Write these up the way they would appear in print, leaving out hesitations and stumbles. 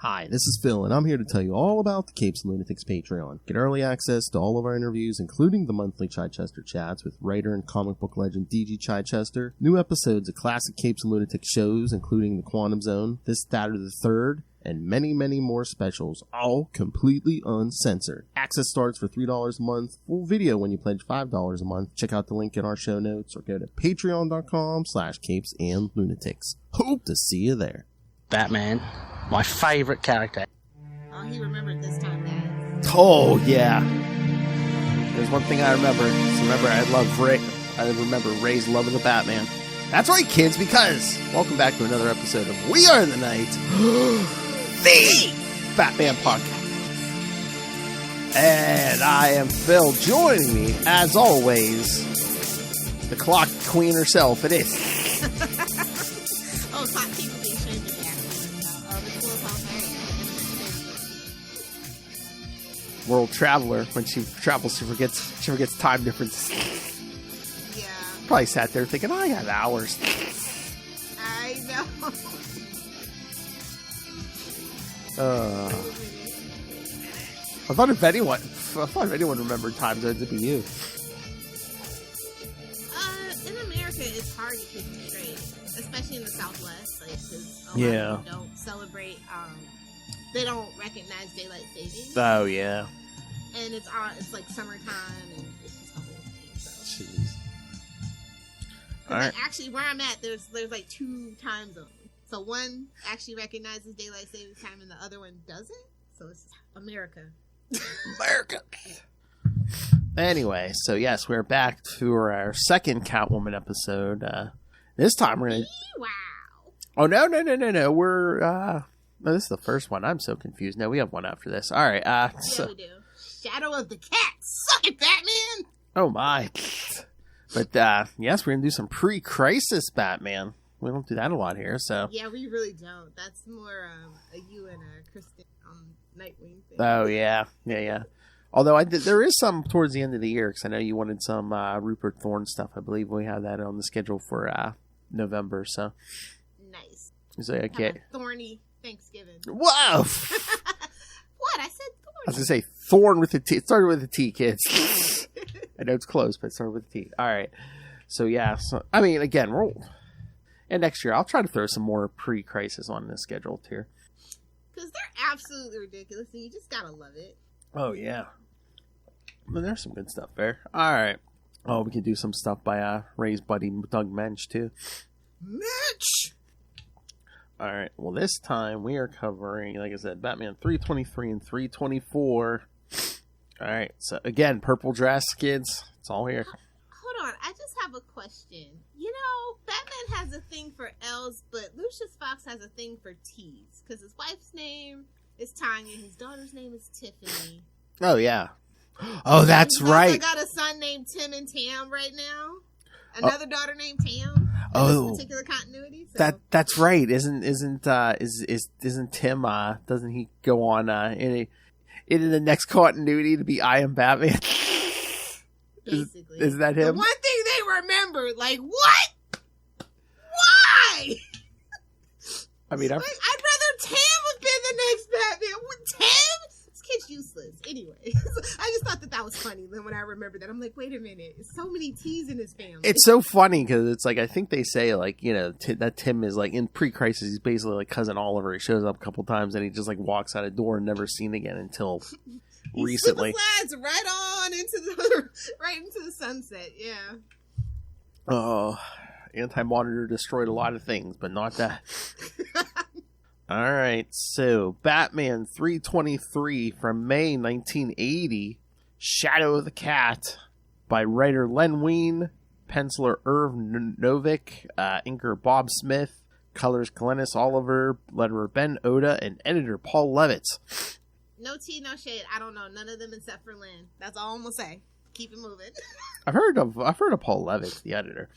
Hi, this is Phil, and I'm here to tell you all about the Capes and Lunatics Patreon. Get early access to all of our interviews, including the monthly Chichester chats with writer and comic book legend D.G. Chichester, new episodes of classic Capes and Lunatics shows, including The Quantum Zone, This, That, or the Third, and many, many more specials, all completely uncensored. Access starts for $3 a month, full video when you pledge $5 a month. Check out the link in our show notes, or go to patreon.com/CapesandLunatics. Hope to see you there. Batman, my favorite character. Oh, he remembered this time, guys. Oh, yeah. There's one thing I remember. I remember Ray's love of the Batman. That's right, kids, because welcome back to another episode of We Are the Night, the Batman Podcast. And I am Phil. Joining me, as always, the clock queen herself. It is. Oh, clock queen would be ashamed of that. World traveler. When she travels, she forgets time difference. Yeah. Probably sat there thinking, I have hours. I know. I thought if anyone remembered time zones, it'd be you. In America, it's hard to keep it straight, especially in the Southwest, because a lot of them don't celebrate. They don't recognize daylight savings. Oh yeah. And it's like summertime, and it's just the whole thing. So. Jeez. All right. Actually, where I'm at, there's like two time zones. So one actually recognizes daylight savings time, and the other one doesn't. So it's America. America. Anyway, so yes, we're back to our second Catwoman episode. This time we're gonna. Wow. Oh no! We're no, this is the first one. I'm so confused. No, we have one after this. All right. Yeah, we do. Shadow of the Cat. Suck it, Batman. Oh my. But yes, we're gonna do some pre-crisis Batman. We don't do that a lot here, so. Yeah, we really don't. That's more a you and a Kristen Nightwing thing. Oh yeah. Although there is some towards the end of the year, because I know you wanted some Rupert Thorne stuff. I believe we have that on the schedule for November. So nice. So okay. Thorny Thanksgiving. Whoa! What? I said Thorny. I was gonna say Thorn with a T. It started with a T, kids. I know it's close, but it started with a T. All right. So yeah. So I mean, again, and next year I'll try to throw some more pre-crisis on the schedule too. Because they're absolutely ridiculous, and you just gotta love it. Oh yeah. Well, there's some good stuff there. All right. Oh, we could do some stuff by Ray's buddy Doug Mensch too. Mensch. All right. Well, this time we are covering, like I said, Batman 323 and 324. All right. So again, purple dress, kids. It's all here. Hold on. I just have a question. You know, Batman has a thing for L's, but Lucius Fox has a thing for T's, because his wife's name is Tanya, his daughter's name is Tiffany. Oh yeah. Oh, that's right. I got a son named Tim and Tam right now. Another daughter named Tam. Oh, this particular continuity. So. That's right. Isn't Tim? Doesn't he go on in the next continuity to be I Am Batman? Basically, is that him? The one thing they remembered, like what? Why? I mean, I'd rather Tam have been the next Batman. Tam? This kid's useless. Anyway, I just thought that was funny. Then when I remembered that, I'm like, wait a minute. There's so many T's in his family. It's so funny because it's like, I think they say like, you know, that Tim is like in pre-crisis. He's basically like Cousin Oliver. He shows up a couple times and he just like walks out a door and never seen again until recently. Slides right on into the sunset. Yeah. Oh, Anti-Monitor destroyed a lot of things, but not that. All right, so Batman 323 from May 1980, Shadow of the Cat, by writer Len Wein, penciler Irv Novick, inker Bob Smith, colors Glennis Oliver, letterer Ben Oda, and editor Paul Levitz. No tea, no shade. I don't know none of them except for Lynn. That's all I'm gonna say. Keep it moving. I've heard of Paul Levitz, the editor.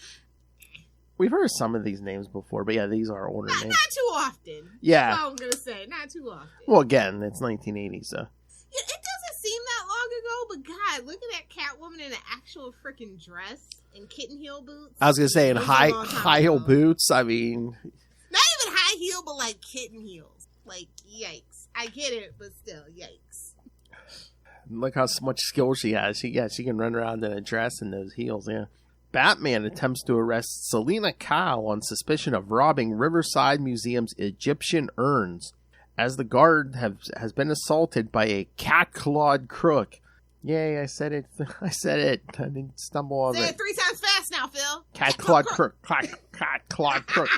We've heard of some of these names before, but yeah, these are older names. Not too often. Yeah. That's all I'm gonna say. Not too often. Well, again, it's 1980, so. Yeah, it doesn't seem that long ago, but God, looking at Catwoman in an actual freaking dress and kitten heel boots. I was gonna say in high heel boots. I mean, not even high heel, but like kitten heels. Like, yikes. I get it, but still, yikes. Look how much skill she has. She can run around in a dress and those heels, yeah. Batman attempts to arrest Selena Kyle on suspicion of robbing Riverside Museum's Egyptian urns, as the guard has been assaulted by a cat-clawed crook. Yay, I said it. I didn't stumble on it. Say it 3 times fast now, Phil. Cat-clawed crook. Cat-clawed crook.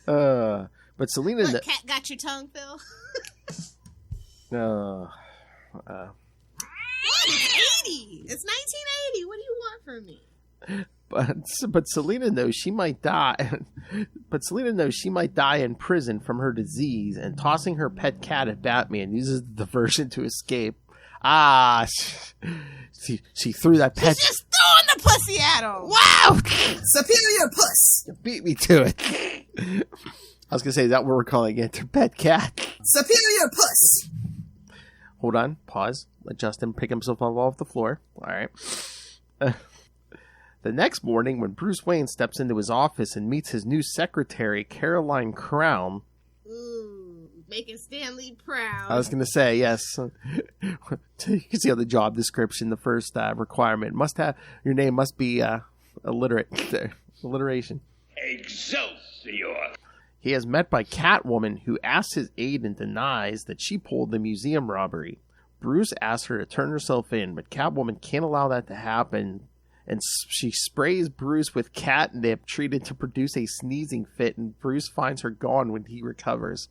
But Selena... What, cat got your tongue, Phil? It's 80. It's 1980. What do you want from me? But Selena knows she might die. But Selena knows she might die in prison from her disease, and tossing her pet cat at Batman uses the diversion to escape. She threw that pet. She's just throwing the pussy at him. Wow, superior puss. You beat me to it. I was gonna say, is that what we're calling it? Her pet cat. Superior puss. Hold on, pause. Let Justin pick himself up off the floor. All right. The next morning, when Bruce Wayne steps into his office and meets his new secretary, Caroline Crown. Ooh, making Stanley proud. I was going to say, yes. You can see on the job description, the first requirement your name must be illiterate. Alliteration. Excelsior! He is met by Catwoman, who asks his aid and denies that she pulled the museum robbery. Bruce asks her to turn herself in, but Catwoman can't allow that to happen, and she sprays Bruce with catnip treated to produce a sneezing fit, and Bruce finds her gone when he recovers.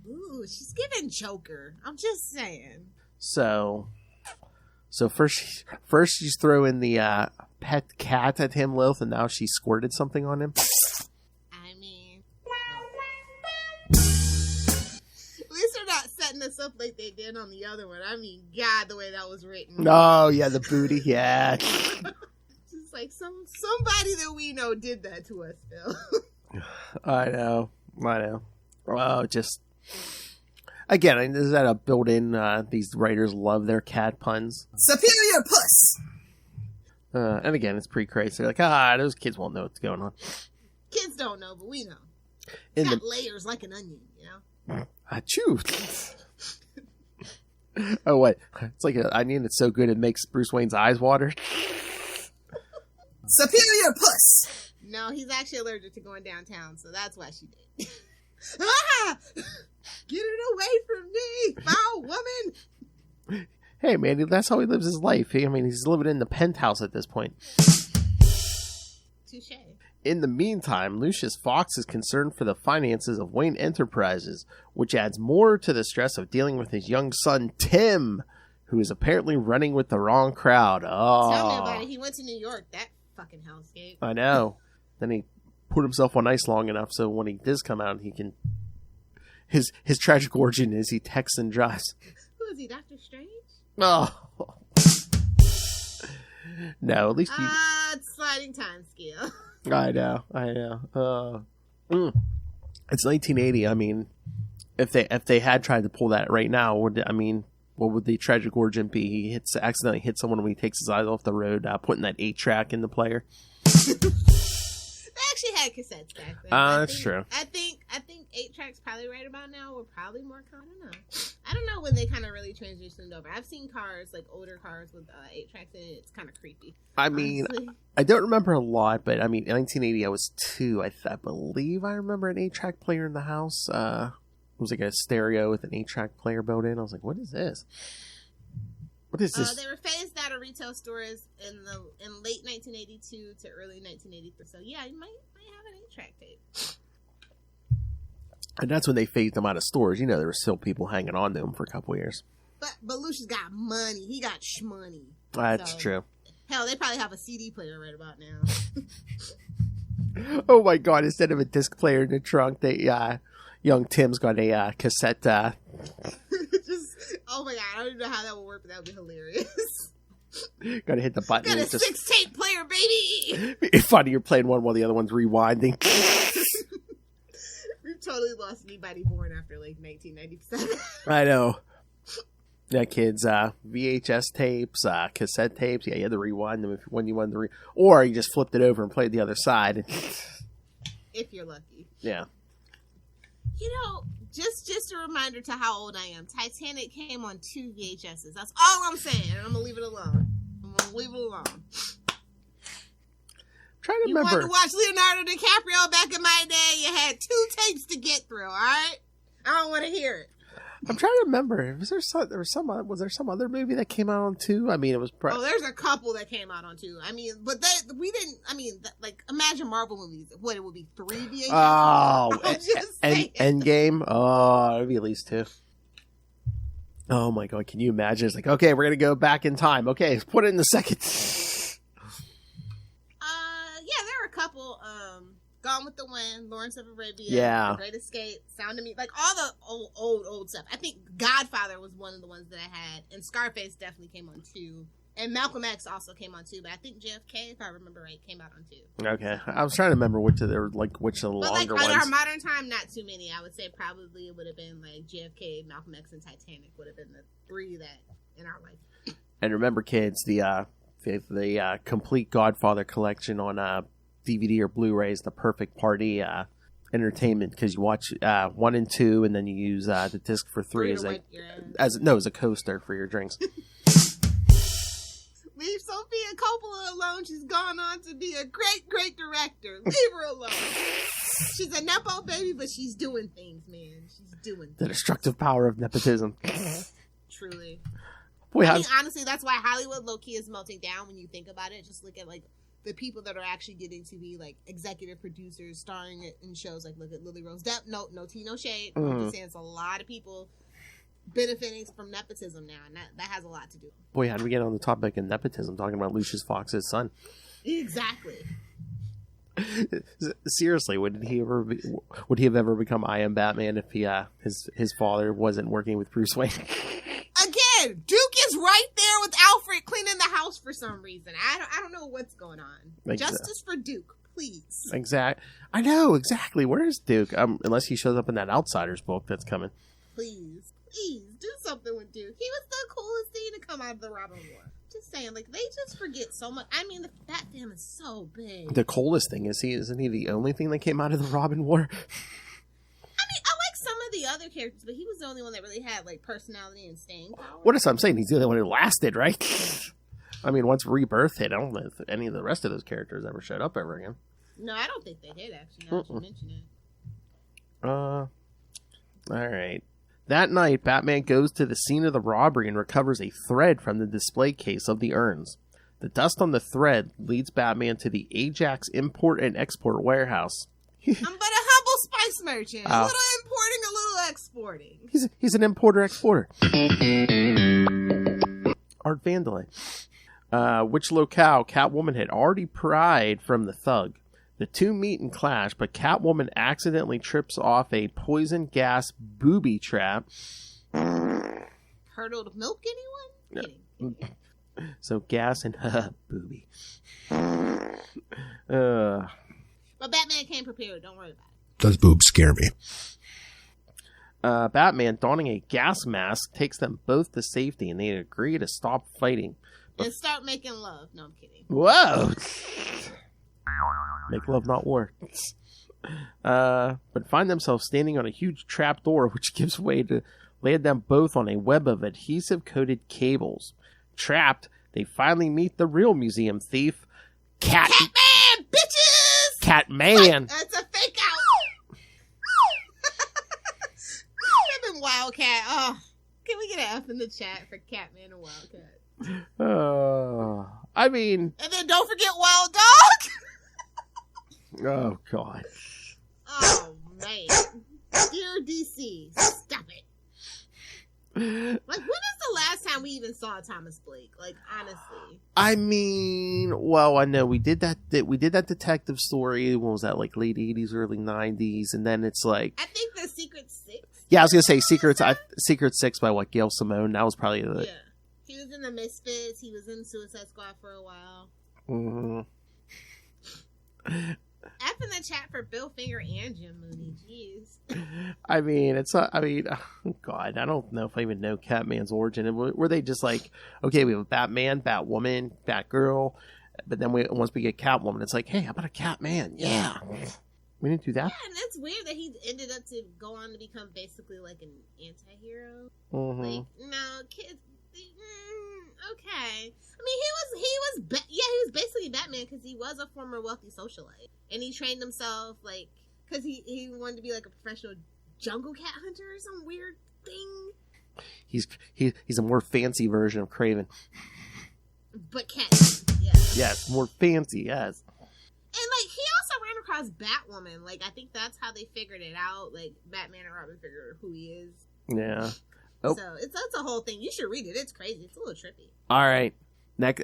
Ooh, she's giving Joker. I'm just saying. So first she's throwing the pet cat at him, Lilith, and now she squirted something on him. I mean, at least they're not setting us up like they did on the other one. I mean, God, the way that was written. Oh, yeah, the booty, yeah. Just like somebody that we know did that to us, Phil. I know. Oh, just... Again, is that a built-in, these writers love their cat puns? Superior puss! And again, it's pretty crazy. They're like, those kids won't know what's going on. Kids don't know, but we know. It's got layers like an onion, you know? Achoo! Oh, what? It's like an onion that's so good it makes Bruce Wayne's eyes water? Superior puss! No, he's actually allergic to going downtown, so that's why she did. Ah! Get it away from me, foul woman! Hey, man, that's how he lives his life. I mean, he's living in the penthouse at this point. Touche. In the meantime, Lucius Fox is concerned for the finances of Wayne Enterprises, which adds more to the stress of dealing with his young son, Tim, who is apparently running with the wrong crowd. Oh. Tell me about it. He went to New York. That fucking hellscape. I know. Then he put himself on ice long enough so when he does come out, he can... His tragic origin is he texts and drives. Who is he, Dr. Strange? Oh. No, at least you... It's sliding time scale. I know. It's 1980. I mean, if they had tried to pull that right now, what would the tragic origin be? He accidentally hits someone when he takes his eyes off the road, putting that 8-track in the player. They actually had cassettes back then. That's true. I think 8-tracks probably right about now were probably more common. I don't know when they kind of really transitioned over. I've seen cars, like older cars with 8-tracks in it. It's kind of creepy. I mean, I don't remember a lot, but I mean, in 1980 I was 2. I believe I remember an 8-track player in the house. It was like a stereo with an 8-track player built in. I was like, what is this? What is this? They were phased out of retail stores in late 1982 to early 1983. So yeah, you might have an 8-track tape. And that's when they phased them out of stores. You know, there were still people hanging on to them for a couple of years. But Lucius got money. He got shmoney. That's true. Hell, they probably have a CD player right about now. Oh my God! Instead of a disc player in the trunk, young Tim's got a cassette. Oh my God! I don't even know how that would work, but that would be hilarious. Gotta hit the button. Got a 6-tape player, baby. It's funny you're playing one while the other one's rewinding. We've totally lost anybody born after like 1997. I know. Yeah, kids, VHS tapes, cassette tapes. Yeah, you had to rewind them when you wanted to or you just flipped it over and played the other side. If you're lucky. Yeah. Just a reminder to how old I am. Titanic came on 2 VHSs. That's all I'm saying. And I'm going to leave it alone. Trying to you remember. wanted to watch Leonardo DiCaprio back in my day, you had 2 tapes to get through, all right? I don't want to hear it. I'm trying to remember. Was there some other movie that came out on 2? I mean, it was. There's a couple that came out on 2. I mean, but we didn't. I mean, like imagine Marvel movies. What it would be 3 VHS? Oh, Endgame. Oh, it would be at least 2. Oh my God! Can you imagine? It's like, okay, we're gonna go back in time. Okay, put it in the second. Yeah, there were a couple. Gone with the Wind, Lawrence of Arabia, The Great Escape, Sound of Me, like all the old stuff. I think Godfather was one of the ones that I had, and Scarface definitely came on 2, and Malcolm X also came on 2. But I think JFK, if I remember right, came out on 2. Okay, I was trying to remember which of the longer ones. At our modern time, not too many. I would say probably it would have been like JFK, Malcolm X, and Titanic would have been the 3 that in our life. And remember, kids, the complete Godfather collection on DVD or Blu-ray is the perfect party entertainment, because you watch 1 and 2, and then you use the disc for 3 as a coaster for your drinks. Leave Sophia Coppola alone. She's gone on to be a great director. Leave her alone. She's a nepo baby, but she's doing things, man. She's doing things. The destructive power of nepotism. Truly. Boy, I mean, honestly, that's why Hollywood low-key is melting down when you think about it. Just look at like the people that are actually getting to be like executive producers, starring in shows. Like look at Lily Rose Depp. No tea, no shade. I'm just saying, it's a lot of people benefiting from nepotism now, and that has a lot to do. Boy, how did we get on the topic of nepotism? Talking about Lucius Fox's son. Exactly. Seriously, would he have ever become I Am Batman if his father wasn't working with Bruce Wayne? Again, Duke is right there with Alfred cleaning the house for some reason. I don't know what's going on. Justice for Duke, please. I know exactly. Where is Duke? Unless he shows up in that Outsiders book that's coming. Please do something with Duke. He was the coolest thing to come out of the Robin War. Just saying, like, they just forget so much. I mean, that damn is so big. The coolest thing isn't he the only thing that came out of the Robin War? I mean, I like some of the other characters, but he was the only one that really had like personality and staying power. What is I'm saying? He's the only one who lasted, right? I mean, once Rebirth hit, I don't know if any of the rest of those characters ever showed up ever again. No, I don't think they did, actually, now that you mention it. All right. That night, Batman goes to the scene of the robbery and recovers a thread from the display case of the urns. The dust on the thread leads Batman to the Ajax import and export warehouse. I'm but a humble spice merchant. A little importing, a little exporting. He's an importer-exporter. Art Vandalay. Which locale Catwoman had already pried from the thug. The two meet and clash, but Catwoman accidentally trips off a poison gas booby trap. Curdled milk, anyone? No. So gas and booby. But Batman came prepared. Don't worry about it. Does boobs scare me? Batman, donning a gas mask, takes them both to safety, and they agree to stop fighting. And start making love. No, I'm kidding. Whoa! Make love, not war. But find themselves standing on a huge trapdoor, which gives way to land them both on a web of adhesive-coated cables. Trapped, they finally meet the real museum thief, Catman, bitches! Catman! That's a fake out! I've been Wildcat. Oh, can we get an F in the chat for Catman and Wildcat? I mean... And then don't forget Wild Dog! Oh, God. Oh, man. Dear DC, stop it. Like, when is the last time we even saw Thomas Blake? Like, honestly. I mean, well, I know we did that detective story. What was that, like late 80s, early 90s? And then it's like... I think the Secret Six. Yeah, I was going to say Secret Six by what, Gail Simone? That was probably the... Yeah. He was in the Misfits. He was in Suicide Squad for a while. Mm-hmm. F in the chat for Bill Finger and Jim Mooney. Jeez. I mean, oh God, I don't know if I even know Catman's origin. Were they just like, okay, we have Batman, Batwoman, Batgirl, but then once we get Catwoman, it's like, hey, how about a Catman? Yeah. We didn't do that? Yeah, and it's weird that he ended up to go on to become basically like an anti-hero. Mm-hmm. Like, no, kids... okay. I mean, he was basically Batman because he was a former wealthy socialite. And he trained himself, like, because he wanted to be like a professional jungle cat hunter or some weird thing. He's a more fancy version of Kraven. But cat, yes. Yes, more fancy, yes. And, like, he also ran across Batwoman. Like, I think that's how they figured it out. Like, Batman and Robin figured who he is. Yeah. Oh. So, that's a whole thing. You should read it. It's crazy. It's a little trippy. All right. I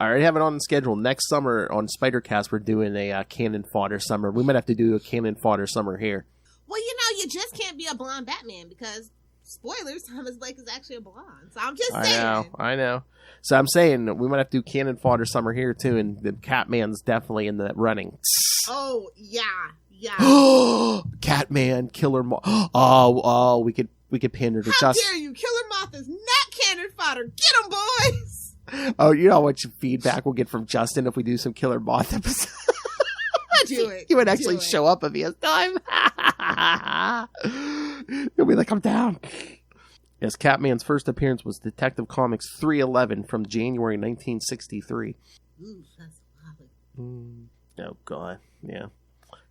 already have it on the schedule. Next summer on Spider-Cast, we're doing a cannon fodder summer. We might have to do a cannon fodder summer here. Well, you just can't be a blonde Batman because, spoilers, Thomas Blake is actually a blonde. So I'm just saying. I know. So I'm saying we might have to do cannon fodder summer here, too, and the Catman's definitely in the running. Oh, yeah. Catman, Killer Moth. Oh, we could pander to How dare you? Killer Moth is not cannon fodder. Get him, boys! Oh, you know how much feedback we'll get from Justin if we do some Killer Moth episodes. Do it. He would actually show up if he has time. He'll be like, I'm down. Yes, Catman's first appearance was Detective Comics 311 from January 1963. Ooh, that's wild. Oh, God. Yeah.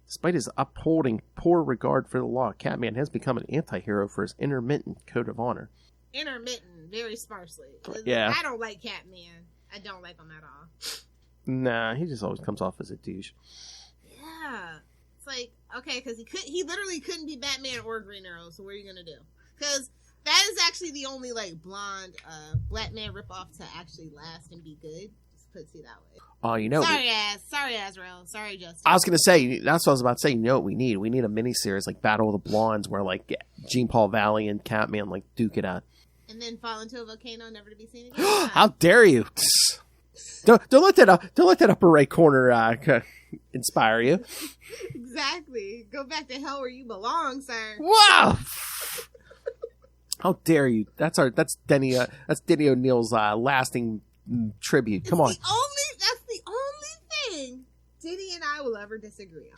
Despite his upholding poor regard for the law, Catman has become an anti-hero for his intermittent code of honor. Intermittent, very sparsely. Yeah. I don't like Catman. I don't like him at all. Nah, he just always comes off as a douche. Yeah. It's like, okay, because he literally couldn't be Batman or Green Arrow, so what are you going to do? Because that is actually the only, like, blonde Batman ripoff to actually last and be good. Just puts it that way. Oh, you know. Sorry, Azrael. Sorry, Justin. I was going to say, that's what I was about to say. You know what we need? We need a miniseries like Battle of the Blondes where, like, Jean Paul Valley and Catman, like, duke it out. And then fall into a volcano, never to be seen again. How dare you? Don't let that upper right corner inspire you. Exactly. Go back to hell where you belong, sir. Wow. How dare you? That's Denny O'Neill's lasting tribute. Come on. That's the only thing Denny and I will ever disagree on.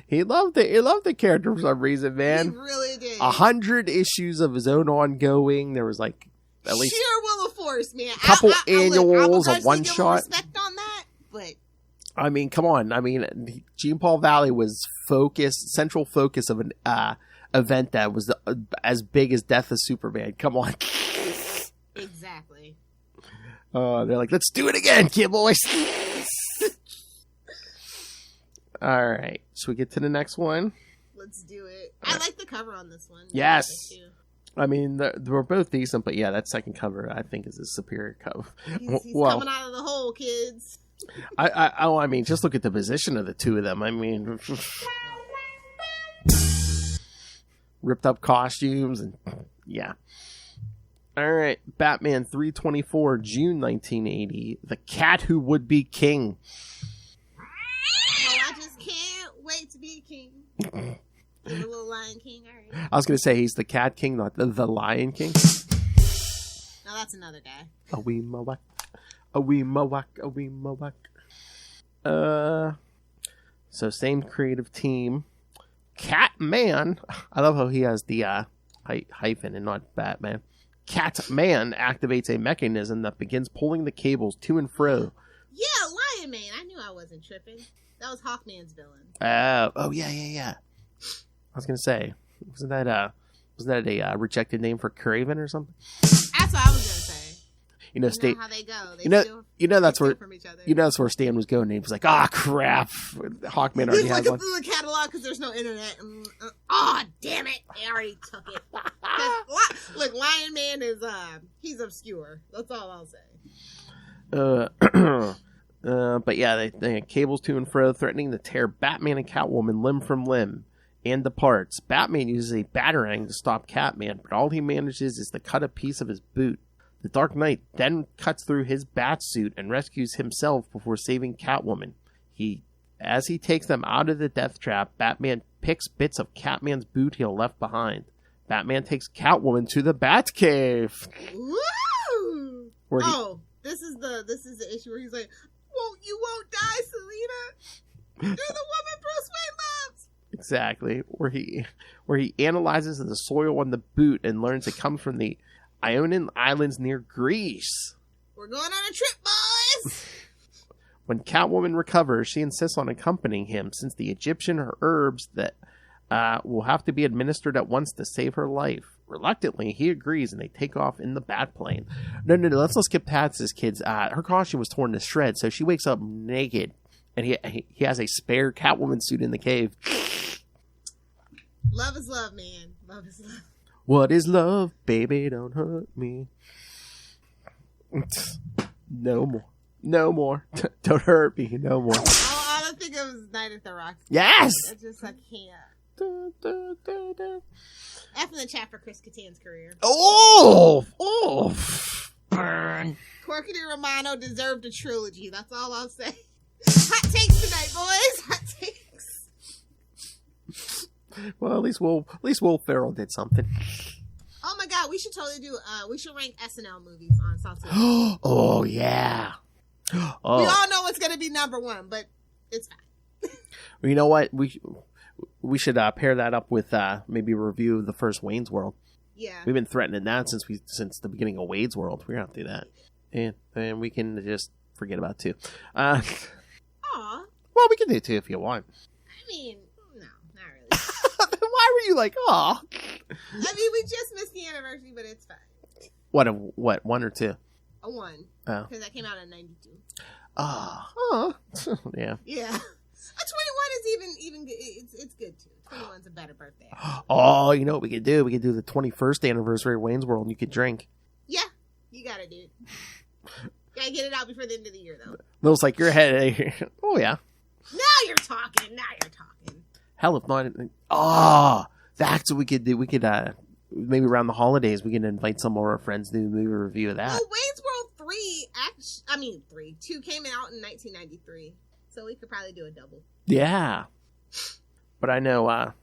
He loved the character for some reason, man. He really did. 100 issues of his own ongoing. There was like at least sheer will of force, man. A couple annuals, a one shot. Respect on that, but I mean, come on. I mean, Jean Paul Valley was central focus of an event that was as big as Death of Superman. Come on. Exactly. They're like, let's do it again, kid boys. All right. Should we get to the next one? Let's do it. I like the cover on this one. Yes. I mean, they're both decent, but yeah, that second cover I think is a superior cover. He's coming out of the hole, kids. I mean, just look at the position of the two of them. I mean, ripped up costumes and yeah. All right, Batman 324, June 1980. The Cat Who Would Be King. Oh, I just can't wait to be king. The little Lion King, all right. I was going to say he's the Cat King, not the Lion King. No, that's another guy. A wee mawak, a wee mawak, a wee mawak. So same creative team. Catman. I love how he has the hyphen and not Batman. Catman activates a mechanism that begins pulling the cables to and fro. Yeah, Lion Man. I knew I wasn't tripping. That was Hawkman's villain. Oh yeah. I was gonna say, wasn't that a rejected name for Craven or something? That's what I was gonna say. You know, how they go. That's where Stan was going. And he was like, crap. Hawkman already has one. He's looking through the catalog because there's no internet. Damn it. They already took it. Look, Lion Man is, he's obscure. That's all I'll say. But yeah, they had cables to and fro, threatening to tear Batman and Catwoman limb from limb and the parts. Batman uses a batarang to stop Catman, but all he manages is to cut a piece of his boot. The Dark Knight then cuts through his bat suit and rescues himself before saving Catwoman. As he takes them out of the death trap, Batman picks bits of Catman's boot heel left behind. Batman takes Catwoman to the Batcave. Woo! This is the issue where he's like, you won't die, Selena. You're the woman Bruce Wayne loves. Exactly. Where he analyzes the soil on the boot and learns it comes from the Ionian Islands near Greece. We're going on a trip, boys. When Catwoman recovers, she insists on accompanying him since the Egyptian herbs that will have to be administered at once to save her life. Reluctantly, he agrees and they take off in the Batplane. No, let's not skip past this, kids. Her costume was torn to shreds, so she wakes up naked. And he has a spare Catwoman suit in the cave. Love is love, man. Love is love. What is love? Baby, don't hurt me. No more. No more. Don't hurt me. No more. All I think of is Night at the Roxy. Yes! I can't. F in the chat for Chris Kattan's career. Oh! Burn. Corky Romano deserved a trilogy. That's all I'll say. Hot takes tonight, boys. Hot takes. Well, at least Will Ferrell did something. Oh my god, we should totally do. We should rank SNL movies on Salsa. Oh yeah. Oh. We all know what's going to be number one, but it's fine. Well, you know what? We should pair that up with maybe a review of the first Wayne's World. Yeah. We've been threatening that since the beginning of Wade's World. We're gonna have to do that, and we can just forget about 2. Aw. Well, we can do 2 if you want. I mean, no, not really. Why were you like, aw? I mean, we just missed the anniversary, but it's fine. What? 1 or 2? A 1. Oh. Because that came out in 92. Oh. Yeah. Yeah. A 21 is even good. It's good too. 21's a better birthday. Oh, you know what we could do? We could do the 21st anniversary of Wayne's World and you could drink. Yeah. You gotta do it. Gotta get it out before the end of the year, though. Looks like your head. Oh, yeah. Now you're talking. Hell, if not. Oh, that's what we could do. We could, maybe around the holidays, we can invite some of our friends to do a movie review of that. Well, Wayne's World 2 came out in 1993. So we could probably do a double. Yeah. But I know, a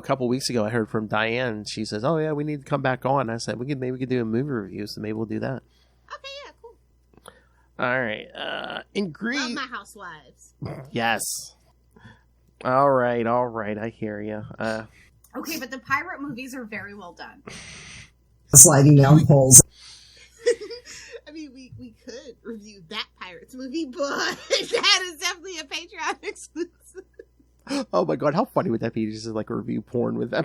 couple weeks ago I heard from Diane. She says, oh, yeah, we need to come back on. I said, maybe we could do a movie review, so maybe we'll do that. Okay, yeah, cool. All right. In Greece. Love my housewives. Yes. All right. I hear you. Okay, but the pirate movies are very well done. Sliding down poles. I mean, we could review that Pirates movie, but that is definitely a Patreon exclusive. Oh my god, how funny would that be? Just like a review porn with them.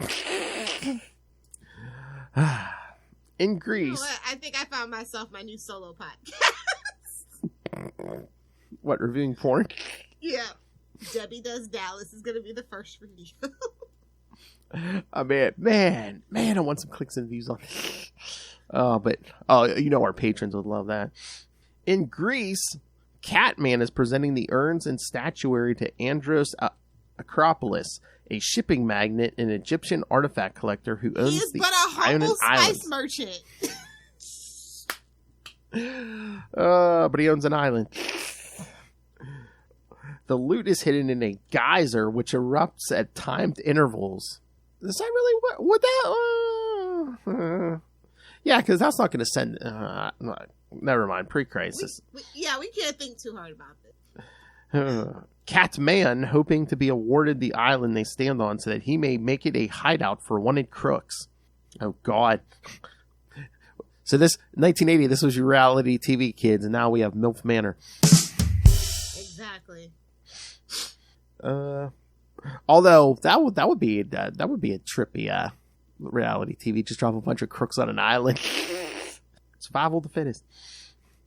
In Greece. You know what? I think I found myself my new solo podcast. What, reviewing porn? Yeah. Debbie Does Dallas is going to be the first review. Man, I want some clicks and views on it. But our patrons would love that. In Greece, Catman is presenting the urns and statuary to Andros Acropolis, a shipping magnate and Egyptian artifact collector who owns the humble Islands. spice merchant. But he owns an island. The loot is hidden in a geyser which erupts at timed intervals. Is that really what that? Yeah, because that's not going to send. Never mind. Pre-crisis. We can't think too hard about this. Catman, hoping to be awarded the island they stand on so that he may make it a hideout for wanted crooks. Oh, God. So this, 1980, this was your reality TV, kids, and now we have MILF Manor. Exactly. Although, that would be a trippy reality TV. Just drop a bunch of crooks on an island. Survival of the fittest.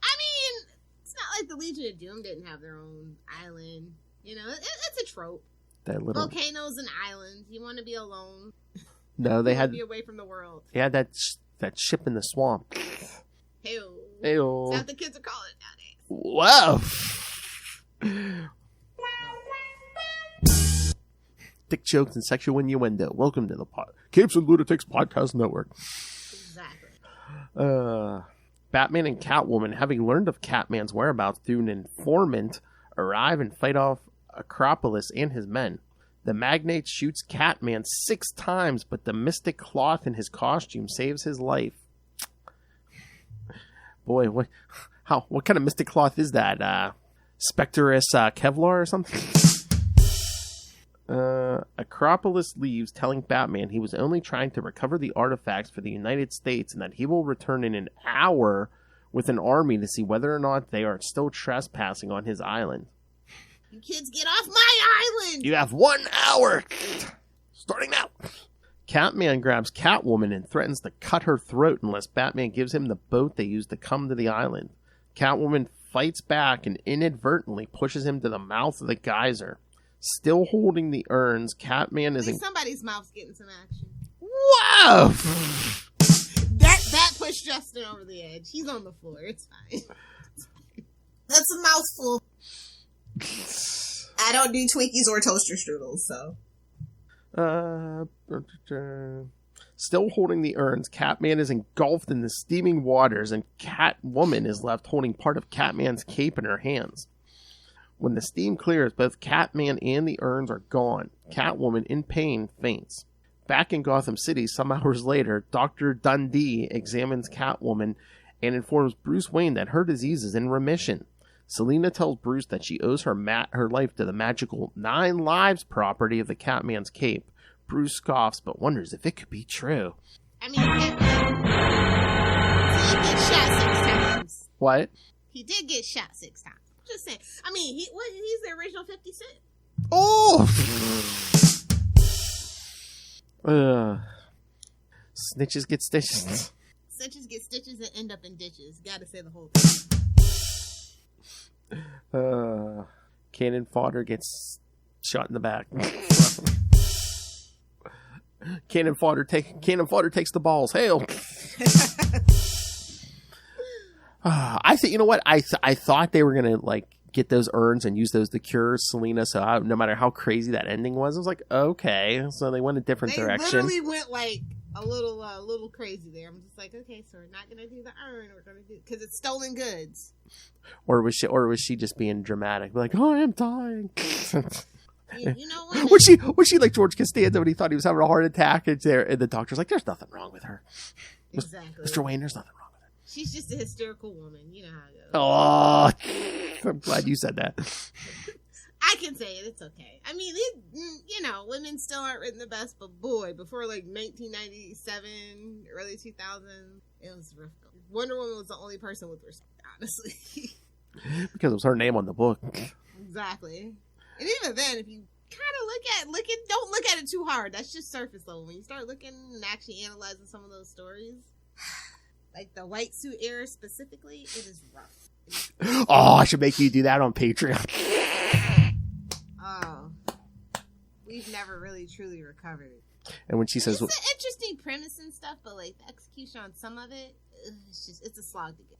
I mean, it's not like the Legion of Doom didn't have their own island. You know, it's a trope. Volcanoes and islands. You want to be alone. No, they had to be away from the world. They had that ship in the swamp. Hey-o. Hey-o. That's what the kids are calling it nowadays. Whoa. Dick jokes and sexual innuendo. Welcome to the Capes and Lunatics Podcast Network. Exactly. Batman and Catwoman, having learned of Catman's whereabouts through an informant, arrive and fight off Acropolis and his men. The magnate shoots Catman 6 times, but the mystic cloth in his costume saves his life. Boy, what kind of mystic cloth is that? Spectrous Kevlar or something? Acropolis leaves, telling Batman he was only trying to recover the artifacts for the United States and that he will return in an hour with an army to see whether or not they are still trespassing on his island. You kids get off my island! You have 1 hour! Starting now! Catman grabs Catwoman and threatens to cut her throat unless Batman gives him the boat they used to come to the island. Catwoman fights back and inadvertently pushes him to the mouth of the geyser. Still holding the urns, Catman is... somebody's mouth's getting some action. Whoa! That pushed Justin over the edge. He's on the floor. It's fine. That's a mouthful. I don't do Twinkies or toaster strudels, so. Still holding the urns, Catman is engulfed in the steaming waters, and Catwoman is left holding part of Catman's cape in her hands. When the steam clears, both Catman and the urns are gone. Catwoman, in pain, faints. Back in Gotham City, some hours later, Dr. Dundee examines Catwoman and informs Bruce Wayne that her disease is in remission. Selina tells Bruce that she owes her life to the magical 9 lives property of the Catman's cape. Bruce scoffs, but wonders if it could be true. I mean, he did get shot 6 times. What? He did get shot 6 times. Just saying. I mean, he's the original 50 Cent. Oh! Snitches get stitches. Snitches get stitches and end up in ditches. Gotta say the whole thing. Cannon fodder gets shot in the back. Cannon fodder takes the balls. Hail! I think, you know what? I thought they were gonna get those urns and use those to cure Selina. So no matter how crazy that ending was, I was like, okay. So they went a different direction. They literally went a little crazy there. I'm just like, okay, so we're not gonna do the urn. We're gonna do because it's stolen goods. Or was she just being dramatic, like, oh, I am dying? You know what? Was she like George Costanza when he thought he was having a heart attack? And the doctor's like, there's nothing wrong with her. Exactly. Mr. Wayne, there's nothing wrong with her. She's just a hysterical woman. You know how it goes. Oh, I'm glad you said that. I can say it. It's okay. I mean, women still aren't written the best, but boy, before 1997, early 2000, it was rough. Wonder Woman was the only person with respect, honestly. Because it was her name on the book. Exactly. And even then, if you kind of don't look at it too hard. That's just surface level. When you start looking and actually analyzing some of those stories, like the white suit era specifically, it is rough. Oh, I should make you do that on Patreon. Oh, we've never really truly recovered. And when she says, it's an interesting premise and stuff, but the execution on some of it, it's a slog to get.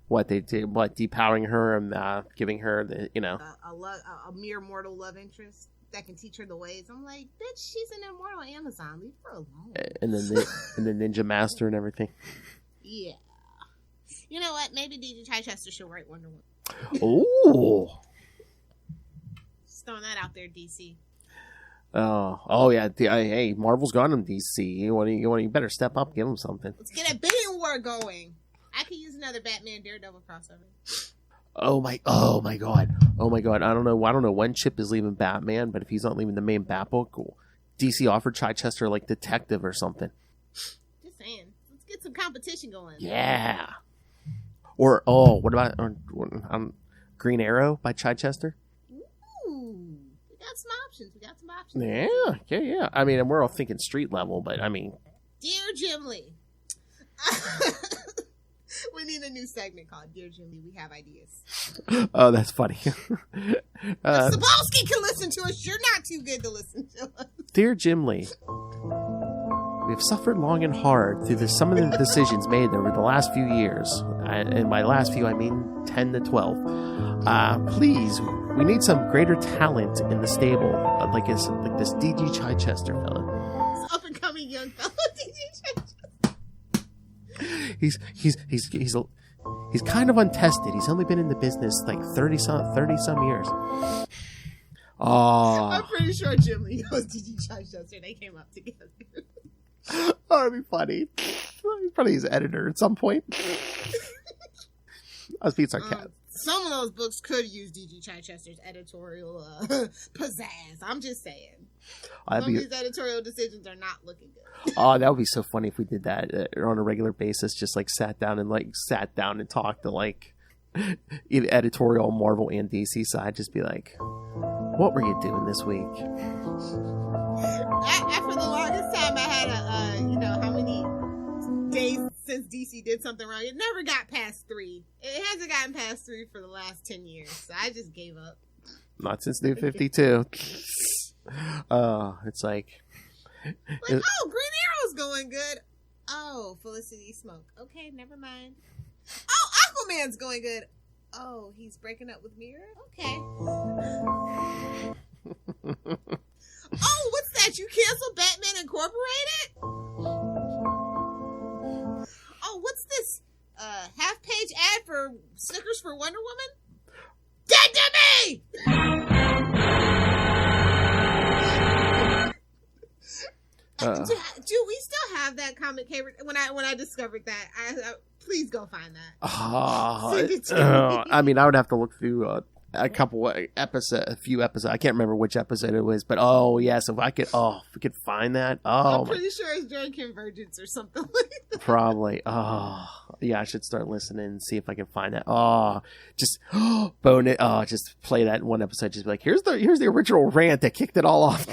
What they did, depowering her and giving her the, a mere mortal love interest that can teach her the ways. I'm like, bitch, she's an immortal Amazon. Leave her alone. And then and the Ninja Master and everything. Yeah. You know what? Maybe D.G. Chichester should write Wonder Woman. Oh. Just throwing that out there, DC. Oh yeah. Hey, Marvel's got him, DC. You better step up, give him something. Let's get a bidding war going. I could use another Batman Daredevil crossover. Oh my god. I don't know when Chip is leaving Batman, but if he's not leaving the main Batbook, DC offered Chichester detective or something. Just saying. Let's get some competition going. Yeah. Or what about Green Arrow by Chichester? Ooh, we got some options. Yeah. I mean, and we're all thinking street level, but I mean, Dear Jim Lee. We need a new segment called Dear Jim Lee, We Have Ideas. Oh, that's funny. Sapolsky can listen to us. You're not too good to listen to us. Dear Jim Lee, we have suffered long and hard through some of the decisions made over the last few years. And by last few, I mean 10 to 12. Please, we need some greater talent in the stable, like this D.G. Chichester fella. This up-and-coming young fella, D.G. Chichester. He's kind of untested. He's only been in the business 30 some years. Oh, I'm pretty sure Jim Lee knows D.G. Chichester. They came up together. Oh, that'd be funny. Probably his editor at some point. I was being sarcastic. some of those books could use D.G. Chichester's editorial pizzazz. I'm just saying. Some of these editorial decisions are not looking good. Oh, that would be so funny if we did that on a regular basis. Just like sat down and talked to like either editorial Marvel and DC side. Just be like, what were you doing this week? For the longest time, I had how many days since DC did something wrong. It never got past 3. It hasn't gotten past 3 for the last 10 years. So I just gave up. Not since New 52. It's like, Green Arrow's going good. Oh, Felicity Smoke. Okay, never mind. Oh, Aquaman's going good. Oh, he's breaking up with Mira? Okay. Oh, what's that? You canceled Batman Incorporated? Oh, what's this? Half-page ad for stickers for Wonder Woman? Dead to me! Do we still have that comic? When I discovered that, please go find that. I mean, I would have to look through a few episodes. I can't remember which episode it was, but yes, if we could find that. I'm pretty sure it's during Convergence or something like that. Probably. Yeah, I should start listening and see if I can find that. Just bone it. Just play that one episode. Just be like, here's the original rant that kicked it all off.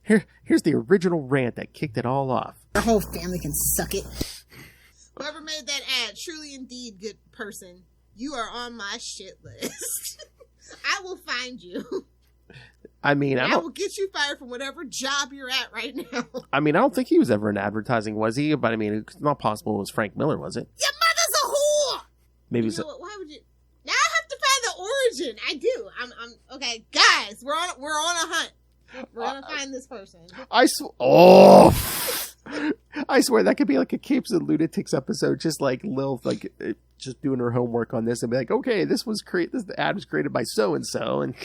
Here's the original rant that kicked it all off. Our whole family can suck it. Whoever made that ad, truly indeed good person. You are on my shit list. I will find you. I mean, I will get you fired from whatever job you're at right now. I mean, I don't think he was ever in advertising, was he? But I mean, it's not possible it was Frank Miller, was it? Your mother's a whore. Maybe. Why would you? Now I have to find the origin. I do. I'm okay, guys. We're on a hunt. We're gonna find this person. I swear that could be like a Capes and Lunatics episode, just like Lilith, like just doing her homework on this and be like, okay, this ad was created by so and so, and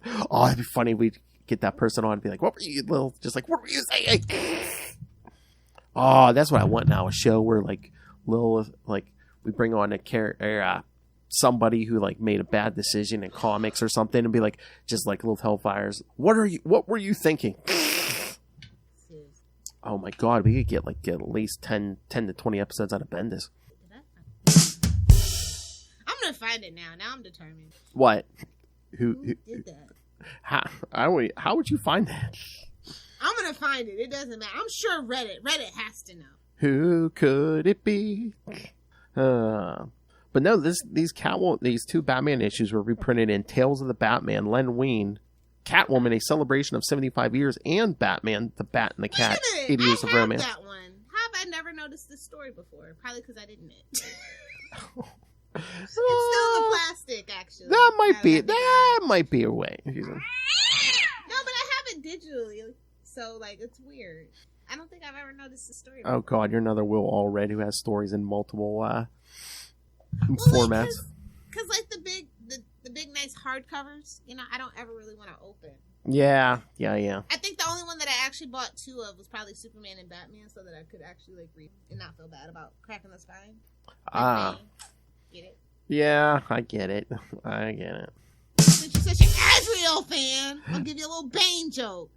it'd be funny if we get that person on and be like, what were you, Lilith? Just like, what were you saying? That's what I want now, a show where like Lilith, like we bring on a character. Somebody who like made a bad decision in comics or something and be like, just like Little Hellfires, what were you thinking? Oh my god, we could get at least 10 to 20 episodes out of Bendis. I'm gonna find it now. Now I'm determined. What? Who did that? How would you find that? I'm gonna find it. It doesn't matter. I'm sure Reddit has to know. Who could it be? But no, these two Batman issues were reprinted in Tales of the Batman, Len Wein, Catwoman, A Celebration of 75 Years, and Batman, The Bat and the Cat, 80 Years of Romance. That one. How have I never noticed this story before? Probably because I didn't knit. It's still in the plastic, actually. That might be a way. No, but I have it digitally, so like it's weird. I don't think I've ever noticed the story before. Oh god, you're another Will Allred who has stories in multiple formats. Because like the big nice hardcovers, I don't ever really want to open. Yeah. I think the only one that I actually bought 2 of was probably Superman and Batman, so that I could actually like read and not feel bad about cracking the spine. Get it? Yeah, I get it. Since you're such an Azrael fan, I'll give you a little Bane joke.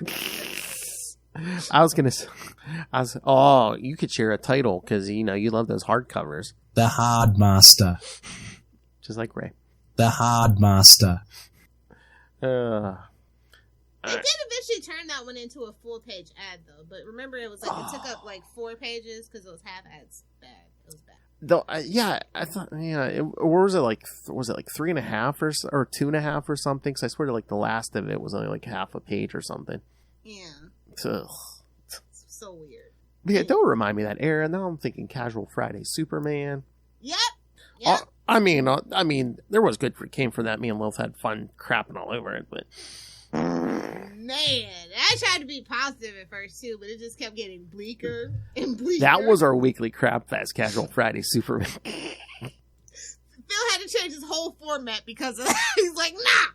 You could share a title because you love those hardcovers. The Hard Master. Just like Ray. The Hard Master. I did eventually turn that one into a full-page ad, though. But remember, it was like it took up like 4 pages because it was half ads. Bad. It was bad. Though, I thought, or was it like 3.5 or 2.5 or something? Because I swear to like the last of it was only like half a page or something. Yeah. Ugh. It's so weird. Yeah, don't remind me of that era. Now I'm thinking Casual Friday Superman. Yep. I mean, there was good came from that. Me and Lilith had fun crapping all over it, but man, I tried to be positive at first too, but it just kept getting bleaker and bleaker. That was our weekly crap fest, Casual Friday Superman. Phil had to change his whole format because of that. He's like, nah.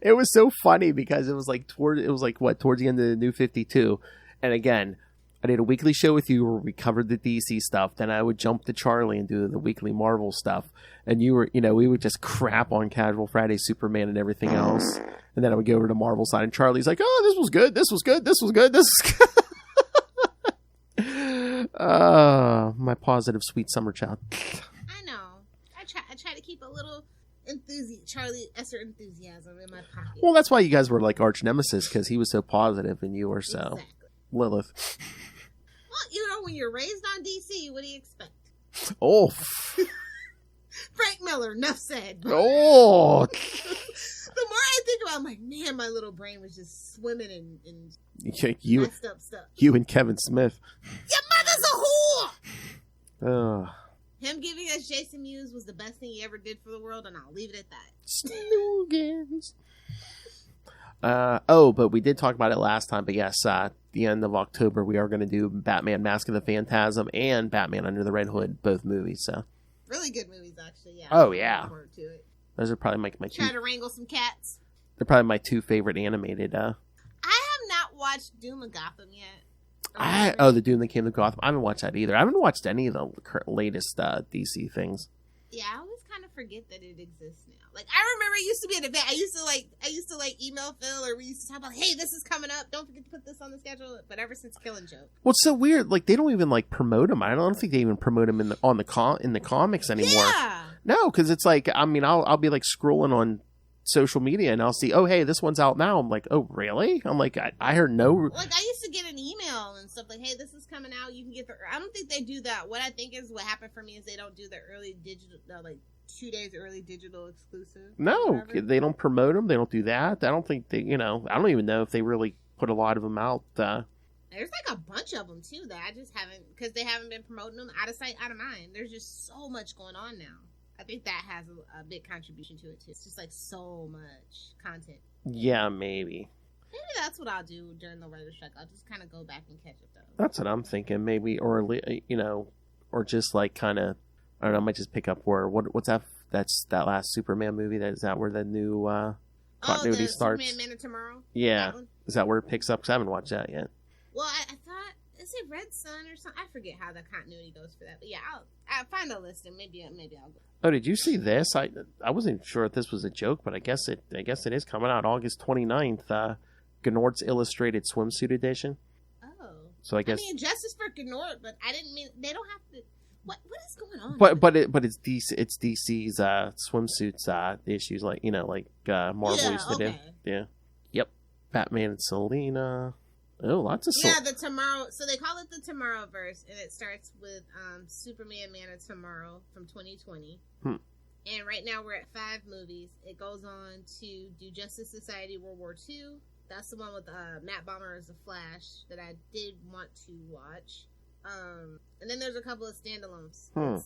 It was so funny because it was like towards the end of the New 52, and again, I did a weekly show with you where we covered the DC stuff. Then I would jump to Charlie and do the weekly Marvel stuff. And you were, we would just crap on Casual Friday, Superman, and everything else. And then I would go over to Marvel side, and Charlie's like, "Oh, this was good. This was good. This was good. This is good." My positive, sweet summer child. I know. I try to keep a little Charlie Esser enthusiasm in my pocket. Well, that's why you guys were like arch nemesis, because he was so positive and you were so Exactly. Lilith. Well, when you're raised on DC, what do you expect? Oh. Frank Miller, enough said. Oh. The more I think about it, I'm like, man, my little brain was just swimming in you, messed up stuff. You and Kevin Smith. Your mother's a whore! Ugh. Him giving us Jason Mewes was the best thing he ever did for the world, and I'll leave it at that. Sloogans. But we did talk about it last time. But yes, the end of October, we are going to do Batman Mask of the Phantasm and Batman Under the Red Hood, both movies. So really good movies, actually. Yeah. Oh, yeah. Looking forward to it. Those are probably my Try two. to wrangle some cats. They're probably my two favorite animated. I have not watched Doom of Gotham yet. The Doom That Came to Gotham. I haven't watched that either. I haven't watched any of the latest DC things. Yeah, I always kind of forget that it exists now. Like, I remember it used to be an event. I used to email Phil, or we used to talk about, hey, this is coming up. Don't forget to put this on the schedule. But ever since Killing Joke. Well, it's so weird. Like, they don't even promote them. I don't think they even promote them in the comics anymore. Yeah. No, because it's like, I mean, I'll be like scrolling on social media and I'll see, oh, hey, this one's out now. I'm like, oh, really? I'm like, I heard no. Like, I used to get an email and stuff like, hey, this is coming out. You can get I don't think they do that. What I think is what happened for me is they don't do the early digital, 2 days early digital exclusive. No, they don't promote them. They don't do that. I don't think they, I don't even know if they really put a lot of them out. There's like a bunch of them too that I just haven't, because they haven't been promoting them. Out of sight, out of mind. There's just so much going on now. I think that has a big contribution to it too. It's just like so much content. Yeah, maybe. Maybe that's what I'll do during the writer's strike. I'll just kind of go back and catch up though. That's what I'm thinking. Maybe, or or just like kind of, I don't know. I might just pick up where what's that? That's that last Superman movie. Is that where the new continuity starts? Superman Man of Tomorrow. Yeah, is that where it picks up? Because I haven't watched that yet. Well, I thought, is it Red Sun or something? I forget how the continuity goes for that. But yeah, I'll find a list and maybe I'll go. Oh, did you see this? I wasn't sure if this was a joke, but I guess it is coming out August 29th. Gnort's Illustrated Swimsuit Edition. Oh. So I guess. I mean, justice for Gnort, but I didn't mean they don't have to. What is going on? But it's DC's swimsuits issues, like Marvel used to do. Yeah. Yep. Batman and Selena. Oh, lots of the Tomorrow. So they call it the Tomorrowverse, and it starts with Superman Man of Tomorrow from 2020. And right now we're at 5 movies. It goes on to do Justice Society World War II. That's the one with Matt Bomber as the Flash that I did want to watch. And then there's a couple of standalones. I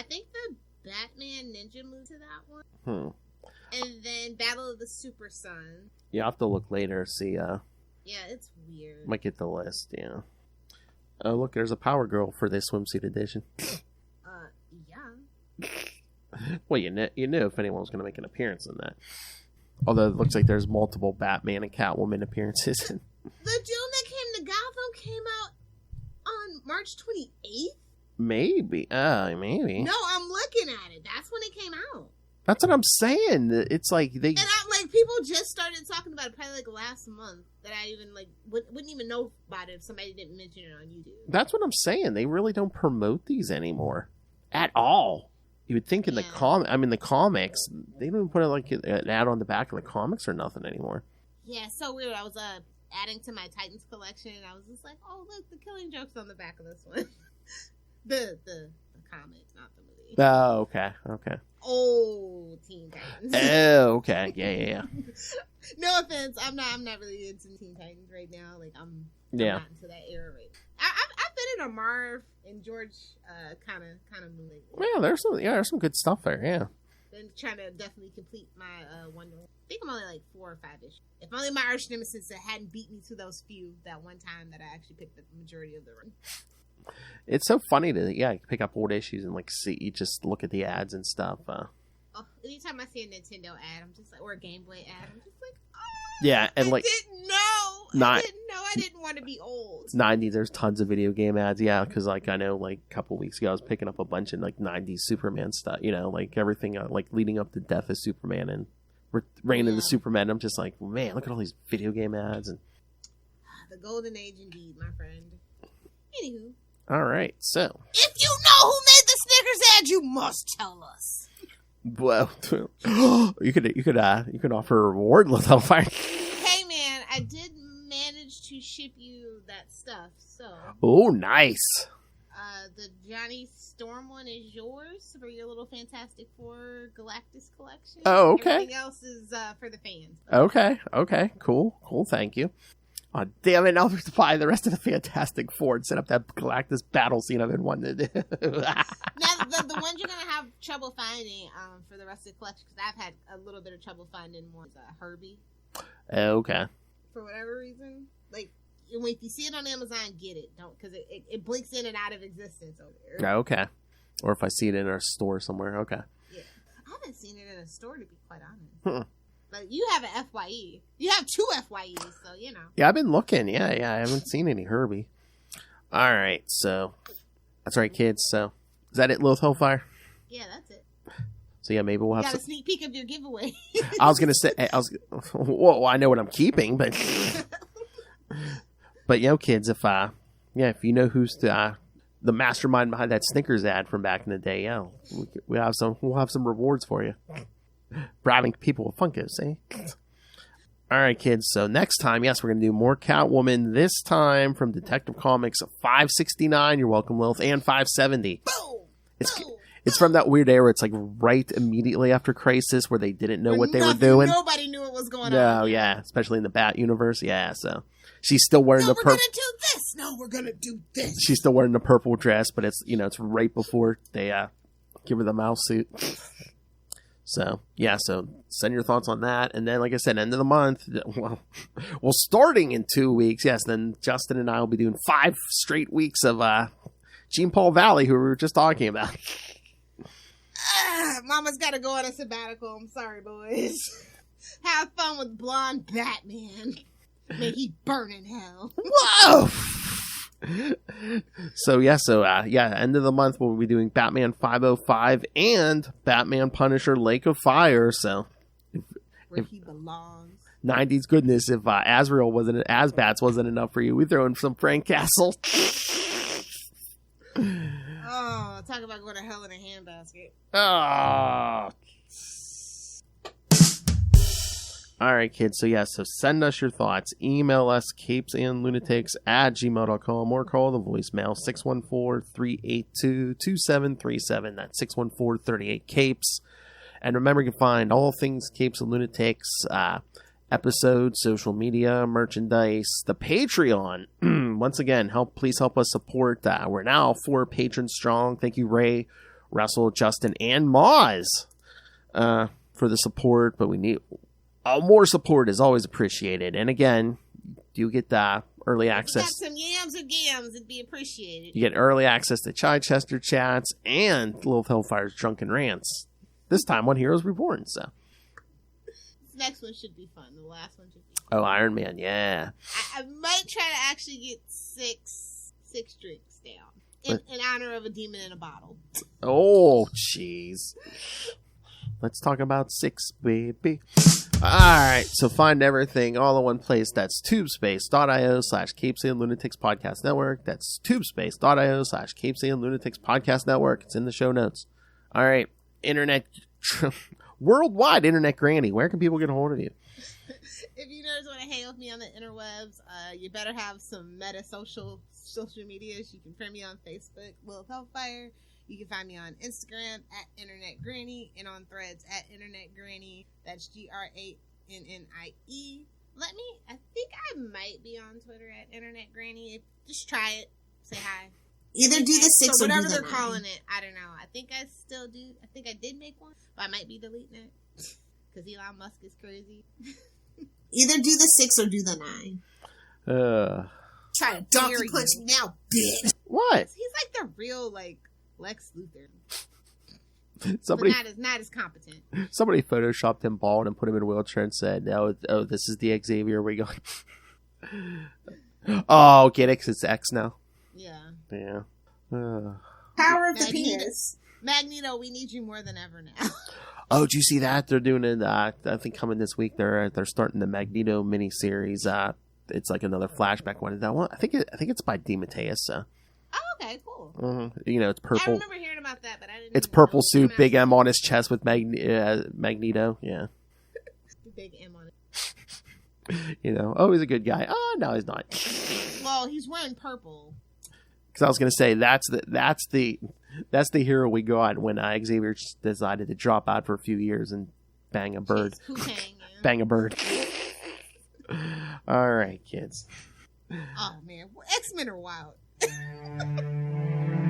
think the Batman Ninja moved to that one. And then Battle of the Super Sun. Yeah, I'll have to look later, see. Yeah, it's weird. Might get the list, yeah. Oh, look, there's a Power Girl for this swimsuit edition. Yeah. Well, you know if anyone was going to make an appearance in that. Although it looks like there's multiple Batman and Catwoman appearances. The Doom That Came to Gotham came out on March 28th? Maybe. Maybe. No, I'm looking at it. That's when it came out. That's what I'm saying. It's like they... And people just started talking about it probably last month that I even wouldn't even know about it if somebody didn't mention it on YouTube. That's what I'm saying. They really don't promote these anymore. At all. You would think in the comics, they don't even put an ad on the back of the comics or nothing anymore. Yeah, so weird. I was adding to my Titans collection, and I was just like, oh, look, the Killing Joke's on the back of this one. the comic, not the movie. Oh, okay. Oh, Teen Titans. Oh, okay. Yeah. No offense, I'm not really into Teen Titans right now. I'm not into that era right now. I've been in a Marv and George kind of movie. Yeah, there's some good stuff there. Yeah. Been trying to definitely complete my Wonder Woman. I think I'm only 4 or 5 issues. If only my arch nemesis hadn't beat me to those few that one time that I actually picked the majority of the run. It's so funny to pick up old issues and see, just look at the ads and stuff. Anytime I see a Nintendo ad, I'm just or a Game Boy ad, I'm just like, oh, yeah, and I didn't know. I didn't want to be old. 90s, there's tons of video game ads, yeah, because like I know like a couple weeks ago I was picking up a bunch of like 90s Superman stuff, you know, like everything like leading up to Death of Superman and Reign of the Superman. I'm just like, man, look at all these video game ads. And the golden age indeed, my friend. Anywho. All right, so if you know who made the Snickers ad, you must tell us. Well, you could offer a reward, Lilith Hellfire. Hey man, I did manage to ship you that stuff, so. Oh, nice. The Johnny Storm one is yours for your little Fantastic Four Galactus collection. Oh, okay. Everything else is for the fans. Okay, cool, you know. Oh, damn it, I'll have to buy the rest of the Fantastic Four and set up that Galactus battle scene I've been wanting to do. Now, the ones you're going to have trouble finding for the rest of the collection, because I've had a little bit of trouble finding one, Herbie. Okay. For whatever reason. Like, if you see it on Amazon, get it. Don't, because it blinks in and out of existence over there. Okay. Or if I see it in our store somewhere, okay. Yeah. I haven't seen it in a store, to be quite honest. But you have an FYE. You have 2 FYEs, so, you know. Yeah, I've been looking. Yeah, I haven't seen any Herbie. All right, so that's right, kids. So is that it, Lilith Hellfire? Yeah, that's it. So yeah, maybe we'll have a sneak peek of your giveaway. I was gonna say, well, I know what I'm keeping, but but you know, kids, if you know who's the mastermind behind that Snickers ad from back in the day, yeah, we'll have some rewards for you. Bribing people with Funkos, eh? All right, kids. So next time, yes, we're going to do more Catwoman. This time from Detective Comics 569. You're welcome, Lilith, and 570. Boom! It's from that weird era. It's like right immediately after Crisis, where they didn't know what they were doing. Nobody knew what was going on. No, yeah, especially in the Bat universe. Yeah, so she's still wearing the purple. We're gonna do this. No, we're gonna do this. She's still wearing the purple dress, but it's it's right before they give her the mouse suit. So, yeah, so send your thoughts on that. And then, like I said, end of the month, well, starting in 2 weeks, yes, then Justin and I will be doing 5 straight weeks of Jean Paul Valley, who we were just talking about. Mama's got to go on a sabbatical. I'm sorry, boys. Have fun with blonde Batman. May he burn in hell. Whoa! So end of the month we'll be doing Batman 505 and Batman Punisher Lake of Fire. So where he belongs. 90s goodness. If Asbats wasn't enough for you, we throw in some Frank Castle. Oh, talk about going to hell in a handbasket. Oh. All right, kids. So, so send us your thoughts. Email us, CapesandLunatics@gmail.com, or call the voicemail, 614-382-2737. That's 614-38-CAPES. And remember, you can find all things Capes and Lunatics, episodes, social media, merchandise, the Patreon. Once again, please help us support. We're now 4 patrons strong. Thank you, Ray, Russell, Justin, and Moz for the support, but we need... more support is always appreciated. And again, you get early access. Got some yams or gams, it'd be appreciated. You get early access to Chichester chats and Lilith Hellfire's Drunken Rants. This time on Heroes Reborn. So this next one should be fun. The last one should be fun. Oh, Iron Man, yeah. I might try to actually get six drinks down in honor of a demon in a bottle. Oh, jeez. Let's talk about 6, baby. Alright, so find everything all in one place. That's tubespace.io/CapesandLunatics Podcast Network. That's tubespace.io/CapesandLunatics Podcast Network. It's in the show notes. Alright, worldwide internet granny. Where can people get a hold of you? If you notice want to hang with me on the interwebs, you better have some meta social medias. You can friend me on Facebook, Lilith Hellfire. You can find me on Instagram @Internet Granny and on Threads @Internet Granny. That's GRANNIE. I think I might be on Twitter @Internet Granny. Just try it. Say hi. Either do the 6 or whatever do the they're 9. calling it. I don't know. I think I still do. I think I did make one, but I might be deleting it because Elon Musk is crazy. Either do the 6 or do the 9. Try to donkey punch me now, bitch. What? He's like the real Lex Luthor. Somebody but not as competent. Somebody photoshopped him bald and put him in a wheelchair and said, "Oh, this is the Xavier we go." Oh, get it? 'Cause it's X now. Yeah. Yeah. Power of the penis. Magneto, we need you more than ever now. Oh, did you see that? They're doing it. I think coming this week. They're starting the Magneto miniseries. It's like another flashback one. That one, I think it's by DeMatteis. Oh, okay, cool. You know, it's purple. I remember hearing about that, but I didn't. It's purple suit, big M on his chest with Magneto. Yeah. Big M on it. You know, oh, he's a good guy. Oh, no, he's not. Well, he's wearing purple. Because I was going to say that's the hero we got when Xavier decided to drop out for a few years and bang a bird. Bang a bird. All right, kids. Oh man, X-Men are wild.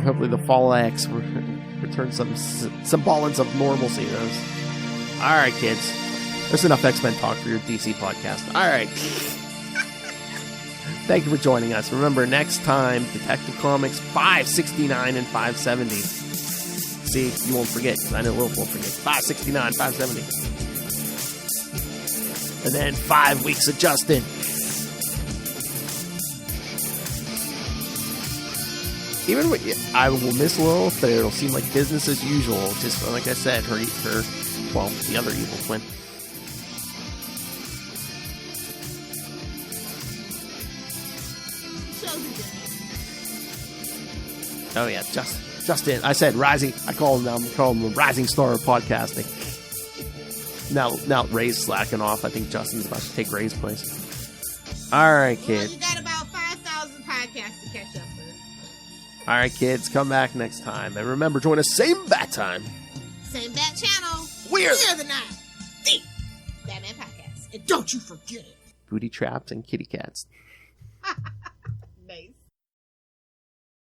Hopefully, the fall of X returns some semblance of normalcy. Those. All right, kids. There's enough X-Men talk for your DC podcast. All right. Thank you for joining us. Remember, next time, Detective Comics 569 and 570. See, you won't forget, because I know Wolf won't forget. 569, 570. And then 5 weeks of Justin. Even I will miss Lilith, but it'll seem like business as usual. Just like I said, her the other evil twin. Oh yeah, Justin. I said rising. I call him the rising star of podcasting. Now Ray's slacking off. I think Justin's about to take Ray's place. All right, kids. Well, you got about 5,000 podcasts to catch up with. All right, kids, come back next time, and remember, join us same bat time, same bat channel. We're the Night, the Batman Podcast, and don't you forget it. Booty traps and kitty cats.